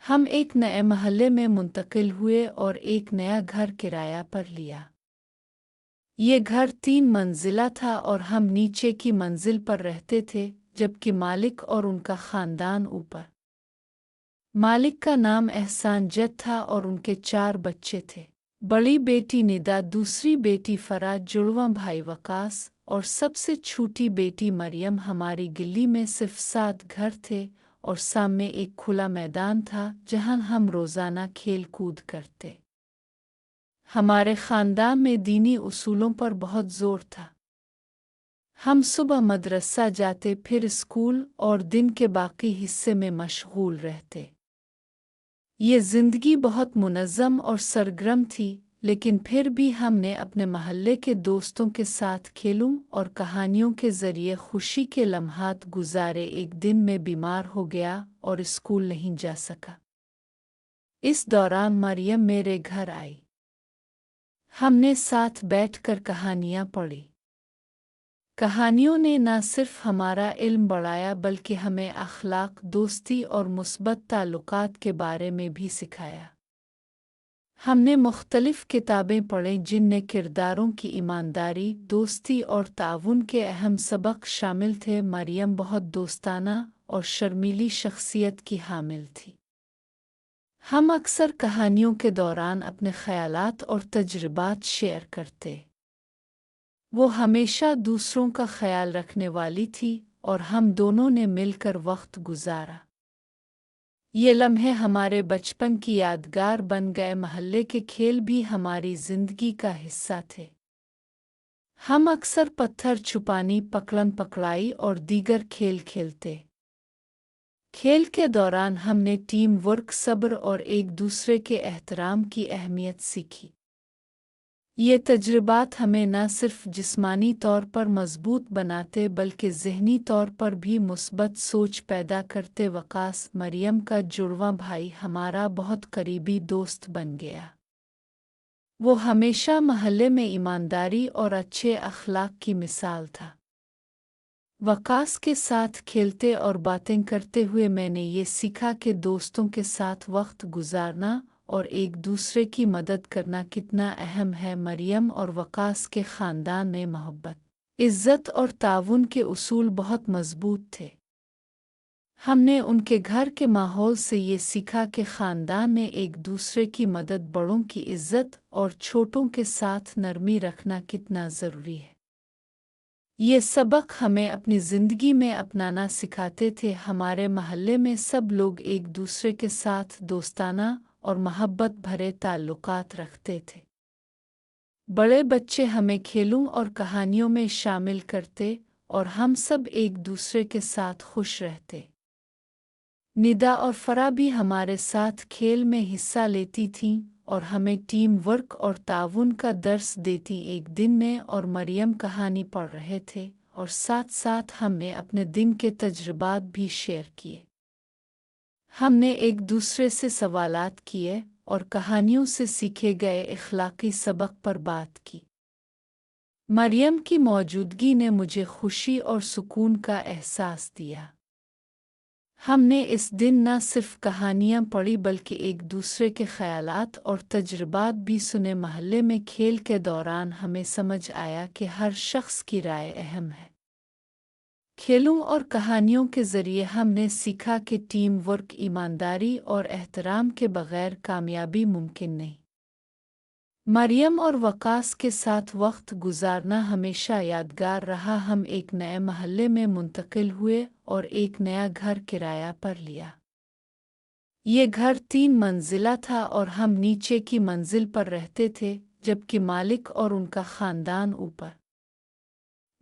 हम एक नए महल्ले में मुंतकिल हुए और एक नया घर किराया पर लिया। ये घर 3 मंजिला था और हम नीचे की मंजिल पर रहते थे, जबकि मालिक और उनका ख़ानदान ऊपर। मालिक का नाम एहसान जद था और उनके 4 बच्चे थे। बड़ी बेटी निदा, दूसरी बेटी फराज, जुड़वां भाई वकास और सबसे छोटी बेटी मरियम। हमारी गली में सिर्फ 7 घर थे और सामने एक खुला मैदान था जहां हम रोज़ाना खेल कूद करते। हमारे ख़ानदान में दीनी उसूलों पर बहुत ज़ोर था। हम सुबह मदरसा जाते, फिर स्कूल और दिन के बाकी हिस्से में मशगूल रहते। ये ज़िंदगी बहुत मुनज़्ज़म और सरगर्म थी, लेकिन फिर भी हमने अपने महल्ले के दोस्तों के साथ खेलों और कहानियों के ज़रिए खुशी के लम्हात गुजारे। एक दिन मैं बीमार हो गया और स्कूल नहीं जा सका। इस दौरान मरियम मेरे घर आई। हमने साथ बैठकर कहानियाँ पढ़ी। कहानियों ने न सिर्फ हमारा इल्म बढ़ाया बल्कि हमें अखलाक, दोस्ती और मुस्बत ताल्लुकात के बारे में भी सिखाया। हमने मुख्तलिफ किताबें पढ़ीं जिनमें किरदारों की ईमानदारी, दोस्ती और ताउन के अहम सबक शामिल थे। मरियम बहुत दोस्ताना और शर्मीली शख्सियत की हामिल थी। हम अक्सर कहानियों के दौरान अपने ख़यालात और तजुर्बात शेयर करते। वो हमेशा दूसरों का ख्याल रखने वाली थी और हम दोनों ने मिलकर वक्त गुजारा। ये लम्हे हमारे बचपन की यादगार बन गए। महल्ले के खेल भी हमारी जिंदगी का हिस्सा थे। हम अक्सर पत्थर छुपानी, पकड़न पकड़ाई और दीगर खेल खेलते। खेल के दौरान हमने टीम वर्क, सब्र और एक दूसरे के एहतराम की अहमियत सीखी। ये तजुर्बात हमें न सिर्फ जिस्मानी तौर पर मजबूत बनाते बल्कि ज़हनी तौर पर भी मुस्बत सोच पैदा करते। वकास, मरियम का जुड़वां भाई, हमारा बहुत करीबी दोस्त बन गया। वो हमेशा महल्ले में ईमानदारी और अच्छे अखलाक की मिसाल था। वकास के साथ खेलते और बातें करते हुए मैंने ये सीखा कि दोस्तों के साथ वक्त गुजारना और एक दूसरे की मदद करना कितना अहम है। मरियम और वकास के ख़ानदान में मोहब्बत, इज़्ज़त और ताउन के उसूल बहुत मज़बूत थे। हमने उनके घर के माहौल से ये सीखा कि ख़ानदान में एक दूसरे की मदद, बड़ों की इज़्ज़त और छोटों के साथ नरमी रखना कितना ज़रूरी है। ये सबक हमें अपनी ज़िंदगी में अपनाना सिखाते थे। हमारे महल्ले में सब लोग एक दूसरे के साथ दोस्ताना और मोहब्बत भरे ताल्लुकात रखते थे। बड़े बच्चे हमें खेलों और कहानियों में शामिल करते और हम सब एक दूसरे के साथ खुश रहते। निदा और फरा भी हमारे साथ खेल में हिस्सा लेती थीं और हमें टीम वर्क और ताउन का दर्स देती। एक दिन मैं और मरियम कहानी पढ़ रहे थे और साथ साथ हमने अपने दिन के तजुर्बात भी शेयर किए। हमने एक दूसरे से सवालात किए और कहानियों से सीखे गए इखलाकी सबक पर बात की। मरियम की मौजूदगी ने मुझे खुशी और सुकून का एहसास दिया। हमने इस दिन न सिर्फ कहानियाँ पढ़ी बल्कि एक दूसरे के ख़यालात और तजुर्बात भी सुने। महल्ले में खेल के दौरान हमें समझ आया कि हर शख्स की राय अहम है। खेलों और कहानियों के ज़रिए हमने सीखा कि टीम वर्क, ईमानदारी और एहतराम के बग़ैर कामयाबी मुमकिन नहीं। मरियम और वकास के साथ वक्त गुजारना हमेशा यादगार रहा। हम एक नए महल्ले में मुंतकिल हुए और एक नया घर किराया पर लिया। ये घर 3 मंजिला था और हम नीचे की मंजिल पर रहते थे, जबकि मालिक और उनका ख़ानदान ऊपर।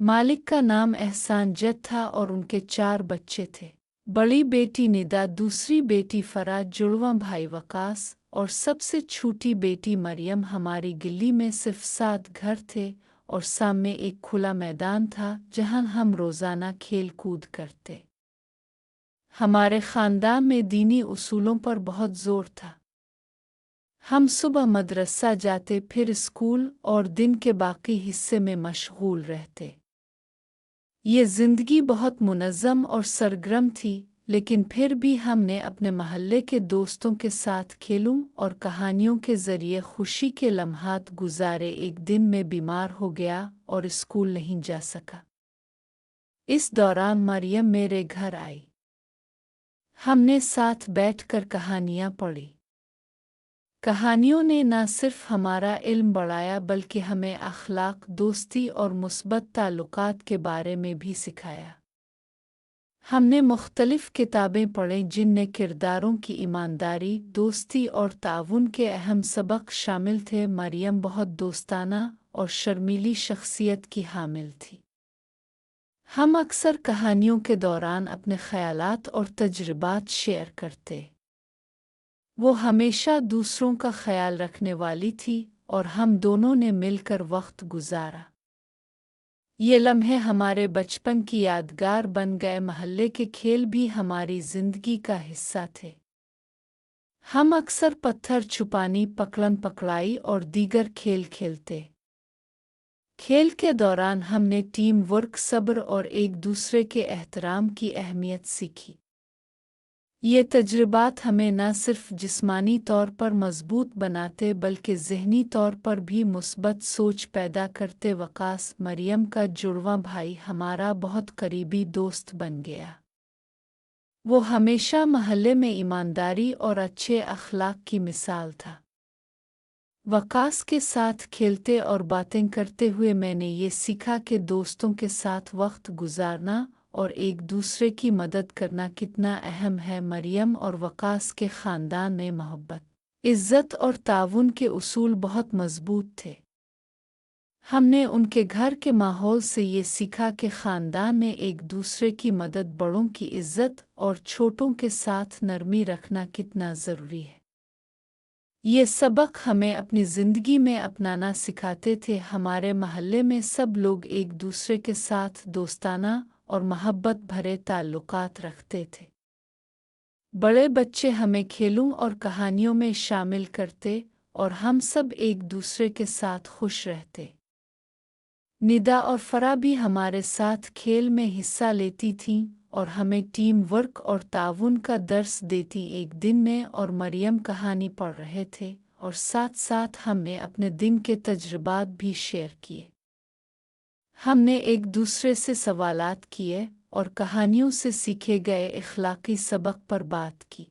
मालिक का नाम एहसान जद था और उनके 4 बच्चे थे। बड़ी बेटी निदा, दूसरी बेटी फराज, जुड़वां भाई वकास और सबसे छोटी बेटी मरियम। हमारी गली में सिर्फ 7 घर थे और सामने एक खुला मैदान था जहां हम रोज़ाना खेल कूद करते। हमारे ख़ानदान में दीनी उसूलों पर बहुत ज़ोर था। हम सुबह मदरसा जाते, फिर स्कूल और दिन के बाकी हिस्से में मशगूल रहते। ये ज़िंदगी बहुत मुनज़्ज़म और सरगर्म थी, लेकिन फिर भी हमने अपने महल्ले के दोस्तों के साथ खेलूं और कहानियों के ज़रिए खुशी के लम्हात गुजारे। एक दिन मैं बीमार हो गया और स्कूल नहीं जा सका। इस दौरान मरियम मेरे घर आई। हमने साथ बैठकर कहानियाँ पढ़ी। कहानियों ने न सिर्फ हमारा इल्म बढ़ाया बल्कि हमें अखलाक, दोस्ती और मुस्बत ताल्लुकात के बारे में भी सिखाया। हमने मुख्तलिफ किताबें पढ़ीं जिनमें किरदारों की ईमानदारी, दोस्ती और ताउन के अहम सबक शामिल थे। मरियम बहुत दोस्ताना और शर्मीली शख्सियत की हामिल थी। हम अक्सर कहानियों के दौरान अपने ख़यालात और तजुर्बात शेयर करते। वो हमेशा दूसरों का ख्याल रखने वाली थी और हम दोनों ने मिलकर वक्त गुजारा। ये लम्हे हमारे बचपन की यादगार बन गए। महल्ले के खेल भी हमारी जिंदगी का हिस्सा थे। हम अक्सर पत्थर छुपानी, पकड़न पकड़ाई और दीगर खेल खेलते। खेल के दौरान हमने टीम वर्क, सब्र और एक दूसरे के एहतराम की अहमियत सीखी। ये तजुर्बात हमें न सिर्फ जिस्मानी तौर पर मजबूत बनाते बल्कि ज़हनी तौर पर भी मुस्बत सोच पैदा करते। वकास, मरियम का जुड़वां भाई, हमारा बहुत करीबी दोस्त बन गया। वो हमेशा महल्ले में ईमानदारी और अच्छे अखलाक की मिसाल था। वकास के साथ खेलते और बातें करते हुए मैंने ये सीखा कि दोस्तों के साथ वक्त गुजारना और एक दूसरे की मदद करना कितना अहम है। मरियम और वकास के ख़ानदान में मोहब्बत, इज़्ज़त और ताउन के उसूल बहुत मज़बूत थे। हमने उनके घर के माहौल से ये सीखा कि ख़ानदान में एक दूसरे की मदद, बड़ों की इज़्ज़त और छोटों के साथ नरमी रखना कितना ज़रूरी है। ये सबक हमें अपनी ज़िंदगी में अपनाना सिखाते थे। हमारे महल्ले में सब लोग एक दूसरे के साथ दोस्ताना और मोहब्बत भरे ताल्लुकात रखते थे। बड़े बच्चे हमें खेलों और कहानियों में शामिल करते और हम सब एक दूसरे के साथ खुश रहते। निदा और फरा भी हमारे साथ खेल में हिस्सा लेती थीं और हमें टीम वर्क और ताउन का दर्स देती। एक दिन मैं और मरियम कहानी पढ़ रहे थे और साथ साथ हमने अपने दिन के तजुर्बात भी शेयर किए। हमने एक दूसरे से सवालात किए और कहानियों से सीखे गए इखलाकी सबक पर बात की।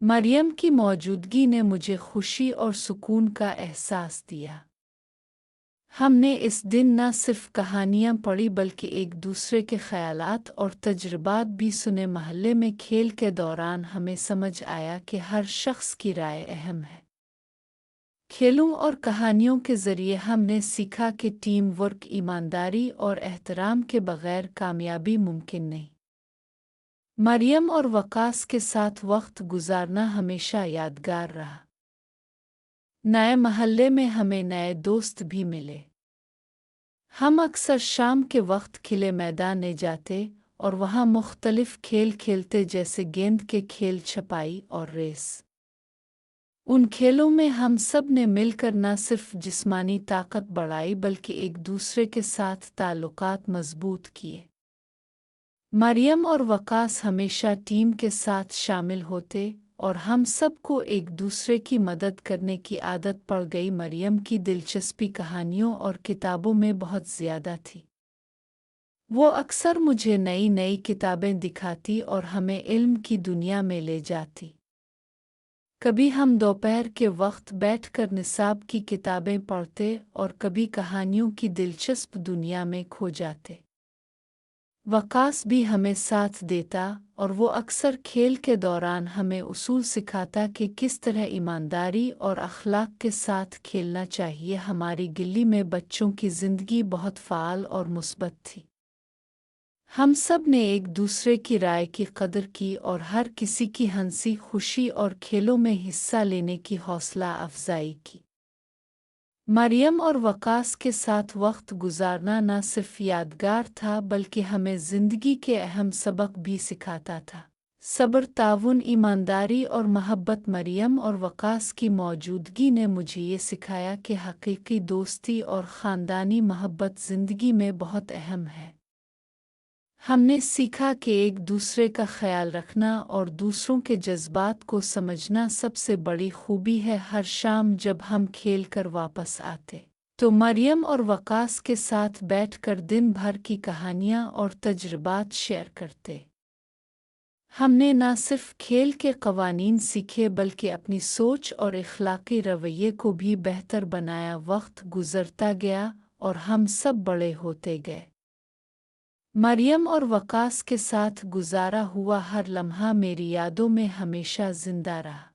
मरियम की मौजूदगी ने मुझे खुशी और सुकून का एहसास दिया। हमने इस दिन न सिर्फ कहानियाँ पढ़ी बल्कि एक दूसरे के ख़यालात और तजुर्बात भी सुने। महल्ले में खेल के दौरान हमें समझ आया कि हर शख्स की राय अहम है। खेलों और कहानियों के ज़रिए हमने सीखा कि टीम वर्क, ईमानदारी और एहतराम के बग़ैर कामयाबी मुमकिन नहीं। मरियम और वकास के साथ वक्त गुजारना हमेशा यादगार रहा। नए महल्ले में हमें नए दोस्त भी मिले। हम अक्सर शाम के वक्त खिले मैदान में जाते और वहाँ मुख्तलिफ खेल खेलते, जैसे गेंद के खेल, छपाई और रेस। उन खेलों में हम सब ने मिलकर न सिर्फ जिस्मानी ताकत बढ़ाई बल्कि एक दूसरे के साथ ताल्लुकात मजबूत किए। मरियम और वकास हमेशा टीम के साथ शामिल होते और हम सबको एक दूसरे की मदद करने की आदत पड़ गई। मरियम की दिलचस्पी कहानियों और किताबों में बहुत ज़्यादा थी। वो अक्सर मुझे नई नई किताबें दिखाती और हमें इल्म की दुनिया में ले जाती। कभी हम दोपहर के वक्त बैठकर निसाब की किताबें पढ़ते और कभी कहानियों की दिलचस्प दुनिया में खो जाते। वकास भी हमें साथ देता और वो अक्सर खेल के दौरान हमें उसूल सिखाता कि किस तरह ईमानदारी और अखलाक के साथ खेलना चाहिए। हमारी गिल्ली में बच्चों की ज़िंदगी बहुत फ़ाल और मुस्बत थी। हम सब ने एक दूसरे की राय की कदर की और हर किसी की हंसी खुशी और खेलों में हिस्सा लेने की हौसला अफजाई की। मरियम और वकास के साथ वक्त गुजारना न सिर्फ यादगार था बल्कि हमें ज़िंदगी के अहम सबक भी सिखाता था। सब्र, ताउन, ईमानदारी और मोहब्बत। मरियम और वकास की मौजूदगी ने मुझे ये सिखाया कि हकीकी दोस्ती और ख़ानदानी मोहब्बत ज़िंदगी में बहुत अहम है। हमने सीखा कि एक दूसरे का ख्याल रखना और दूसरों के जज्बात को समझना सबसे बड़ी खूबी है। हर शाम जब हम खेल कर वापस आते तो मरियम और वकास के साथ बैठकर दिन भर की कहानियाँ और तजुर्बात शेयर करते। हमने न सिर्फ खेल के कवानीन सीखे बल्कि अपनी सोच और इखलाकी रवैये को भी बेहतर बनाया। वक्त गुजरता गया और हम सब बड़े होते गए। मरियम और वकास के साथ गुजारा हुआ हर लम्हा मेरी यादों में हमेशा जिंदा रहा।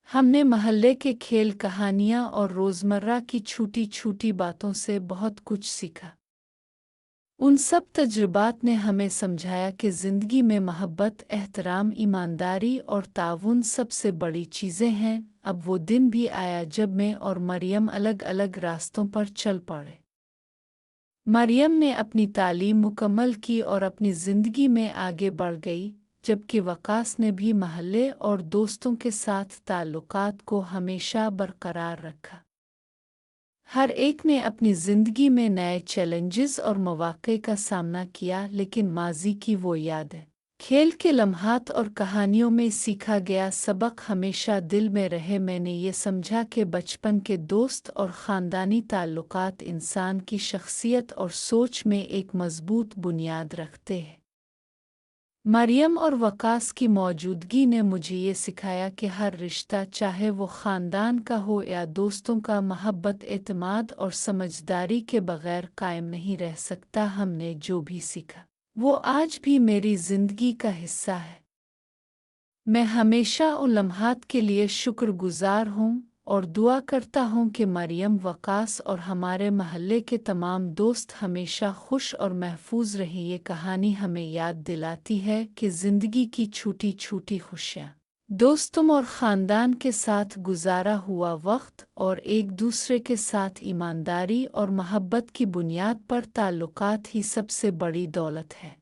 हमने महल्ले के खेल, कहानियाँ और रोज़मर्रा की छोटी छोटी बातों से बहुत कुछ सीखा। उन सब तजुर्बात ने हमें समझाया कि ज़िंदगी में मोहब्बत, एहतराम, ईमानदारी और ताउन सबसे बड़ी चीज़ें हैं। अब वो दिन भी आया जब मैं और मरियम अलग अलग रास्तों पर चल पड़े। मरियम ने अपनी तालीम मुकम्मल की और अपनी ज़िंदगी में आगे बढ़ गई, जबकि वकास ने भी महल्ले और दोस्तों के साथ ताल्लुकात को हमेशा बरकरार रखा। हर एक ने अपनी ज़िंदगी में नए चैलेंजेस और मौक़े का सामना किया, लेकिन माजी की वो यादें, खेल के लम्हात और कहानियों में सीखा गया सबक हमेशा दिल में रहे। मैंने ये समझा कि बचपन के दोस्त और ख़ानदानी ताल्लुकात इंसान की शख्सियत और सोच में एक मज़बूत बुनियाद रखते हैं। मरियम और वकास की मौजूदगी ने मुझे ये सिखाया कि हर रिश्ता, चाहे वो ख़ानदान का हो या दोस्तों का, मोहब्बत, एतमाद और समझदारी के बग़ैर कायम नहीं रह सकता। हमने जो भी सीखा वो आज भी मेरी ज़िंदगी का हिस्सा है। मैं हमेशा उन लम्हात के लिए शुक्रगुज़ार हूँ और दुआ करता हूँ कि मरियम, वकास और हमारे महल्ले के तमाम दोस्त हमेशा खुश और महफूज रहें। ये कहानी हमें याद दिलाती है कि ज़िंदगी की छोटी छोटी खुशियाँ, दोस्तों और ख़ानदान के साथ गुजारा हुआ वक्त और एक दूसरे के साथ ईमानदारी और मोहब्बत की बुनियाद पर ताल्लुकात ही सबसे बड़ी दौलत है।